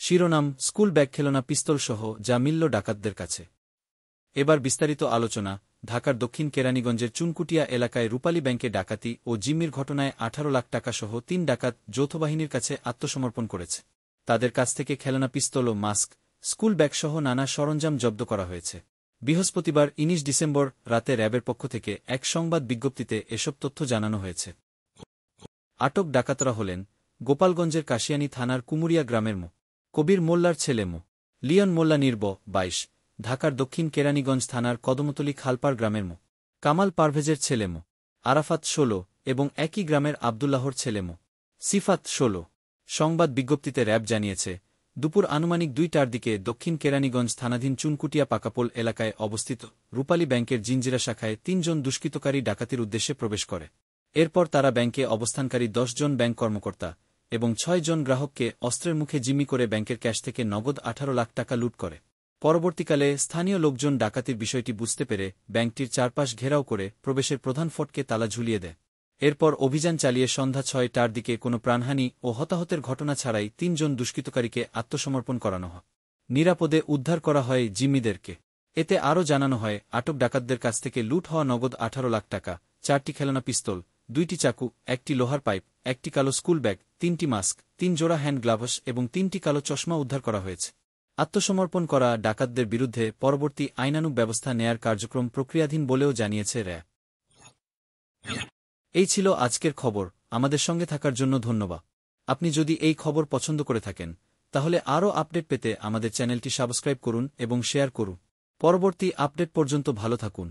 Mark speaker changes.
Speaker 1: শিরোনাম, school bag খেলনা পিস্তল সহ যা মিলল ডাকাতদের কাছে। এবার বিস্তারিত আলোচনা। ঢাকার দক্ষিণ কেরানীগঞ্জের চুনকুটিয়া এলাকায় রূপালী ব্যাংকে ডাকাতি ও জিম্মির ঘটনায় 18 লাখ টাকা সহ 3 ডাকাত যৌথবাহিনীর কাছে আত্মসমর্পণ করেছে। তাদের কাছ থেকে খেলনা পিস্তল ও মাস্ক, স্কুল ব্যাগসহ নানা সরঞ্জাম জব্দ করা হয়েছে। বৃহস্পতিবার 19 ডিসেম্বর রাতে র্যাবের পক্ষ থেকে এক সংবাদ বিজ্ঞপ্তিতে এসব তথ্য জানানো হয়েছে। আটক ডাকাতরা হলেন গোপালগঞ্জের কাশিয়ানী থানার কুমুরিয়া গ্রামের মো. কবির মোল্লার ছেলে মো. লিয়ন মোল্লা নির্ব 22, ঢাকার দক্ষিণ কেরানীগঞ্জ থানার কদমতলী খালপাড় গ্রামের মো. কামাল পারভেজের ছেলে মো. আরাফাত 16 এবং একই গ্রামের আবদুল্লাহর ছেলে মো. সিফাত 16। সংবাদ বিজ্ঞপ্তিতে র্যাব জানিয়েছে, দুপুর আনুমানিক 2টার দিকে দক্ষিণ কেরানীগঞ্জ থানাধীন চুনকুটিয়া পাকাপোল এলাকায় অবস্থিত রূপালী ব্যাংকের জিঞ্জিরা শাখায় 3 জন দুষ্কৃতকারী ডাকাতির উদ্দেশ্যে প্রবেশ করে। এরপর তারা ব্যাংকে অবস্থানকারী 10 জন ব্যাংক কর্মকর্তা এবং 6 জন গ্রাহককে অস্ত্রের মুখে জিম্মি করে ব্যাংকের ক্যাশ থেকে নগদ 18 লাখ টাকা লুট করে। পরবর্তীকালে স্থানীয় লোকজন ডাকাতির বিষয়টি বুঝতে পেরে ব্যাংকটির চারপাশ ঘেরাও করে প্রবেশের প্রধান ফটকে তালা ঝুলিয়ে দেয়। এরপর অভিযান চালিয়ে সন্ধ্যা 6টার দিকে কোনো প্রাণহানি ও হতাহতের ঘটনা ছাড়াই 3 জন দুষ্কৃতকারীকে আত্মসমর্পণ করানো হয়। নিরাপদে উদ্ধার করা হয় জিম্মিদেরকে। এতে আরও জানানো হয়, আটক ডাকাতদের কাছ থেকে লুট হওয়া নগদ 18 লাখ টাকা, 4টি খেলনা পিস্তল, 2টি চাকু, 1টি লোহার পাইপ, 1টি কালো স্কুল ব্যাগ, 3টি মাস্ক, 3 জোড়া হ্যান্ড গ্লাভস এবং 3টি কালো চশমা উদ্ধার করা হয়েছে। আত্মসমর্পণ করা ডাকাতদের বিরুদ্ধে পরবর্তী আইনানুগ ব্যবস্থা নেয়ার কার্যক্রম প্রক্রিয়াধীন বলেও জানিয়েছে র্যাব। এই ছিল আজকের খবর। আমাদের সঙ্গে থাকার জন্য ধন্যবাদ। আপনি যদি এই খবর পছন্দ করে থাকেন, তাহলে আরও আপডেট পেতে আমাদের চ্যানেলটি সাবস্ক্রাইব করুন এবং শেয়ার করুন। পরবর্তী আপডেট পর্যন্ত ভালো থাকুন।